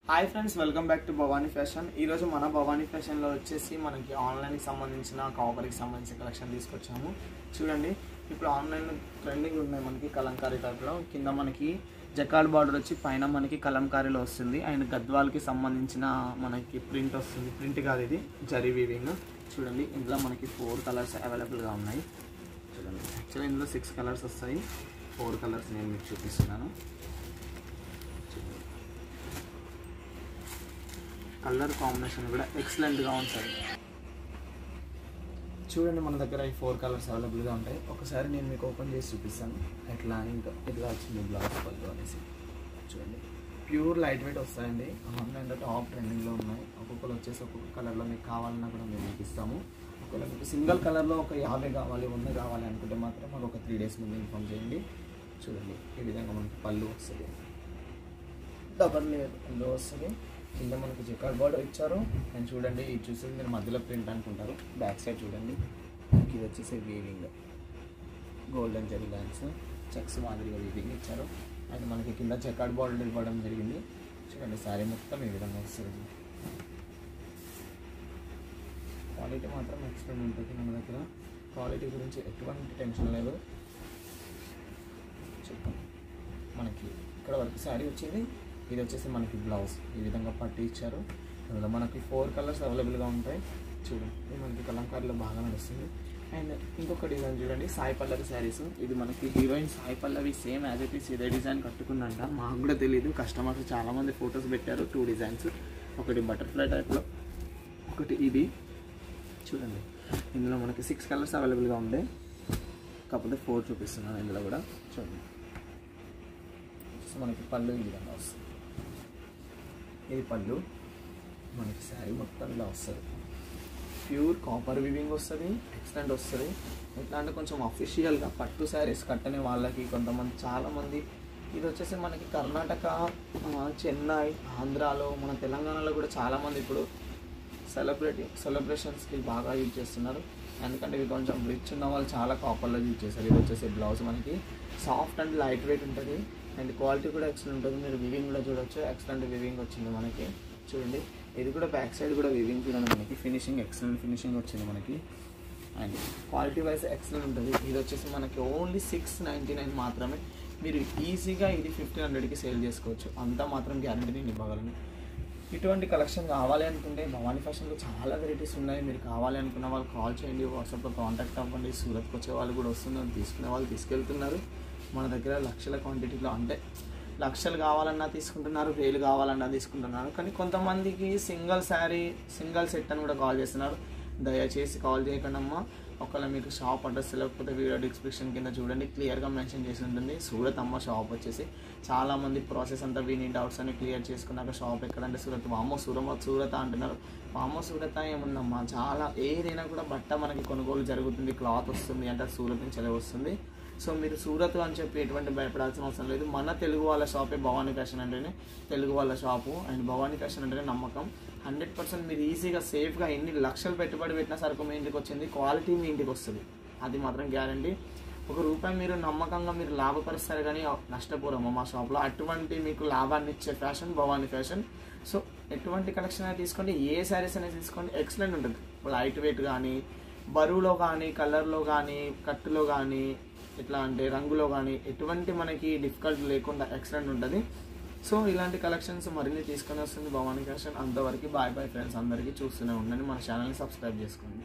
Hi friends, welcome back to Bhavani fashion. ఈరోజు మన భవానీ ఫ్యాషన్లో వచ్చేసి మనకి ఆన్లైన్కి సంబంధించిన కాపర్కి సంబంధించిన కలెక్షన్ తీసుకొచ్చాము. చూడండి, ఇప్పుడు ఆన్లైన్లో ట్రెండింగ్ ఉన్నాయి మనకి కలంకారీ టైప్లో. కింద మనకి జకార్డ్ బార్డర్ వచ్చి పైన మనకి కలంకారీలో వస్తుంది. అండ్ గద్వాల్కి సంబంధించిన మనకి ప్రింట్ వస్తుంది. ప్రింట్ కాదు, ఇది జరీ వీవింగ్. చూడండి, ఇందులో మనకి 4 కలర్స్ అవైలబుల్గా ఉన్నాయి. చూడండి, యాక్చువల్లీ ఇందులో 6 కలర్స్ వస్తాయి. 4 కలర్స్ నేను మీకు చూపిస్తున్నాను. కలర్ కాంబినేషన్ కూడా ఎక్సలెంట్గా ఉంటుంది. చూడండి, మన దగ్గర ఈ 4 కలర్స్ అవైలబుల్గా ఉంటాయి. ఒకసారి నేను మీకు ఓపెన్ చేసి చూపిస్తాను ఎట్లా ఇంకా ఎట్లా వచ్చింది బ్లౌజ్ పళ్ళు అనేసి. చూడండి, ప్యూర్ లైట్ వెయిట్ వస్తాయండి. ఆన్లైన్లో టాప్ ట్రెండింగ్లో ఉన్నాయి. ఒక్కొక్కరు వచ్చేసి ఒక్కొక్క కలర్లో మీకు కావాలన్నా కూడా మేము మీకు ఇస్తాము. ఒకవేళ మీకు సింగిల్ కలర్లో ఒక 50 కావాలి, 100 కావాలి అనుకుంటే మాత్రం మాకు ఒక 3 డేస్ ముందు ఇన్ఫామ్ చేయండి. చూడండి, ఈ విధంగా మనకి పళ్ళు వస్తుంది, డబల్ లేయర్ వస్తుంది. కింద మనకి జకార్డ్ బార్డర్ ఇచ్చారు. అండ్ చూడండి, ఇది చూసి మీరు మధ్యలో ప్రింట్ అనుకుంటారు. బ్యాక్ సైడ్ చూడండి, ఇది వచ్చేసి weaving golden zari lines checks మాదిరిగా వీవింగ్ ఇచ్చారు. అండ్ మనకి కింద జకార్డ్ బార్డర్ ఇవ్వడం జరిగింది. చూడండి, శారీ మొత్తం ఈ విధంగా వస్తుంది. క్వాలిటీ మాత్రం ఎక్సలెంట్ ఉంటుంది. మన దగ్గర క్వాలిటీ గురించి ఎటువంటి టెన్షన్ లేదు. చెప్పండి, మనకి ఇక్కడ వరకు శారీ వచ్చింది. ఇది వచ్చేసి మనకి బ్లౌజ్ ఈ విధంగా పట్టి ఇచ్చారు. అందులో మనకి 4 కలర్స్ అవైలబుల్గా ఉంటాయి. చూడండి, ఇది మనకి కలంకారీలో బాగా నడుస్తుంది. అండ్ ఇంకొక డిజైన్ చూడండి, సాయి పల్లవి శారీస్. ఇది మనకి heroine Sai Pallavi same as it is ఇదే డిజైన్ కట్టుకుందంట. మాకు కూడా తెలియదు. కస్టమర్స్ చాలామంది ఫొటోస్ పెట్టారు. 2 డిజైన్స్, ఒకటి బటర్ఫ్లై టైప్లో, ఒకటి ఇది. చూడండి, ఇందులో మనకి 6 కలర్స్ అవైలబుల్గా ఉంటాయి. కాకపోతే 4 చూపిస్తున్నాను ఇందులో కూడా. చూడండి, మనకి పళ్ళు ఈ విధంగా వస్తుంది. ఇది పళ్ళు. మనకి శారీ మొత్తం ఇలా వస్తుంది. ప్యూర్ కాపర్ వివింగ్ వస్తుంది. ఎక్సలెంట్ వస్తుంది. ఎట్లా అంటే కొంచెం అఫీషియల్గా పట్టు శారీస్ కట్టని వాళ్ళకి కొంతమంది చాలామంది. ఇది వచ్చేసి మనకి కర్ణాటక, చెన్నై, ఆంధ్రాలో, మన తెలంగాణలో కూడా చాలామంది ఇప్పుడు సెలబ్రేషన్స్కి బాగా యూజ్ చేస్తున్నారు. ఎందుకంటే ఇవి కొంచెం రిచ్ ఉన్న వాళ్ళు చాలా కాపర్లో యూజ్ చేస్తారు. ఇది వచ్చేసి బ్లౌజ్ మనకి సాఫ్ట్ అండ్ లైట్ వెయిట్ ఉంటుంది. అండ్ క్వాలిటీ కూడా ఎక్సలెంట్ ఉంటుంది. మీరు వివింగ్ కూడా చూడవచ్చు. ఎక్సలెంట్ వివింగ్ వచ్చింది మనకి. చూడండి, ఇది కూడా బ్యాక్ సైడ్ కూడా వివింగ్ చూడండి. మనకి ఫినిషింగ్ ఎక్సలెంట్ ఫినిషింగ్ వచ్చింది మనకి. అండ్ క్వాలిటీ వైజ్ ఎక్సలెంట్ ఉంటుంది. ఇది వచ్చేసి మనకి ఓన్లీ 699 మాత్రమే. మీరు ఈజీగా ఇది 1500కి సేల్ చేసుకోవచ్చు. అంతా మాత్రం గ్యారంటీ నేను ఇవ్వగలను. ఇటువంటి కలెక్షన్ కావాలి అనుకుంటే భవానీ ఫ్యాషన్లో చాలా వెరైటీస్ ఉన్నాయి. మీరు కావాలి అనుకున్న వాళ్ళు కాల్ చేయండి, వాట్సాప్లో కాంటాక్ట్ అవ్వండి. సూరత్కి వచ్చే వాళ్ళు కూడా వస్తున్నారు, తీసుకునే వాళ్ళు తీసుకెళ్తున్నారు. మన దగ్గర లక్షల క్వాంటిటీలో, అంటే లక్షలు కావాలన్నా తీసుకుంటున్నారు, 1000 కావాలన్నా తీసుకుంటున్నారు. కానీ కొంతమందికి సింగిల్ శారీ, సింగిల్ సెట్ అని కూడా కాల్ చేస్తున్నారు. దయచేసి కాల్ చేయకండి అమ్మా. ఒకవేళ మీకు షాప్ అడ్రస్ లేకపోతే వీడియో డిస్క్రిప్షన్ కింద చూడండి, క్లియర్గా మెన్షన్ చేసి ఉంటుంది. సూరత్ అమ్మ షాప్ వచ్చేసి. చాలామంది ప్రాసెస్ అంతా విని డౌట్స్ అన్ని క్లియర్ చేసుకున్నాక షాప్ ఎక్కడంటే సూరత్. వామ్మో సూరత్ అంటున్నారు. వామ్మో సూరత్ ఏముందమ్మా, చాలా ఏదైనా కూడా బట్ట మనకి కొనుగోలు జరుగుతుంది, క్లాత్ వస్తుంది అంటే సూరత్ నుంచి వస్తుంది. సో మీరు సూరత్ అని చెప్పి ఎటువంటి భయపడాల్సిన అవసరం లేదు. మన తెలుగు వాళ్ళ షాపే భవానీ ఫ్యాషన్ అంటేనే తెలుగు వాళ్ళ షాపు. అండ్ భవానీ ఫ్యాషన్ అంటేనే నమ్మకం. 100% మీరు ఈజీగా సేఫ్గా ఎన్ని లక్షలు పెట్టుబడి పెట్టినా సరుకు మీ ఇంటికి వచ్చింది, క్వాలిటీ మీ ఇంటికి వస్తుంది. అది మాత్రం గ్యారంటీ. ₹1 మీరు నమ్మకంగా మీరు లాభపరుస్తారు కానీ నష్టపోరమ్మ మా షాప్లో. అటువంటి మీకు లాభాన్ని ఇచ్చే ఫ్యాషన్ భవానీ ఫ్యాషన్. సో ఎటువంటి కలెక్షన్ అయినా తీసుకోండి, ఏ శారీస్ అనేది తీసుకోండి, ఎక్సలెంట్ ఉంటుంది. లైట్ వెయిట్ కానీ, బరువులో కానీ, కలర్లో కానీ, కట్టులో కానీ, ఎట్లా అంటే రంగులో కానీ ఎటువంటి మనకి డిఫికల్ట్ లేకుండా ఎక్సలెంట్ ఉంటుంది. సో ఇలాంటి కలెక్షన్స్ మరిన్ని తీసుకొని వస్తుంది భవానీ ఫ్యాషన్. అంతవరకు బాయ్ ఫ్రెండ్స్. అందరికీ చూస్తూనే ఉండండి. మన ఛానల్ని సబ్స్క్రైబ్ చేసుకోండి.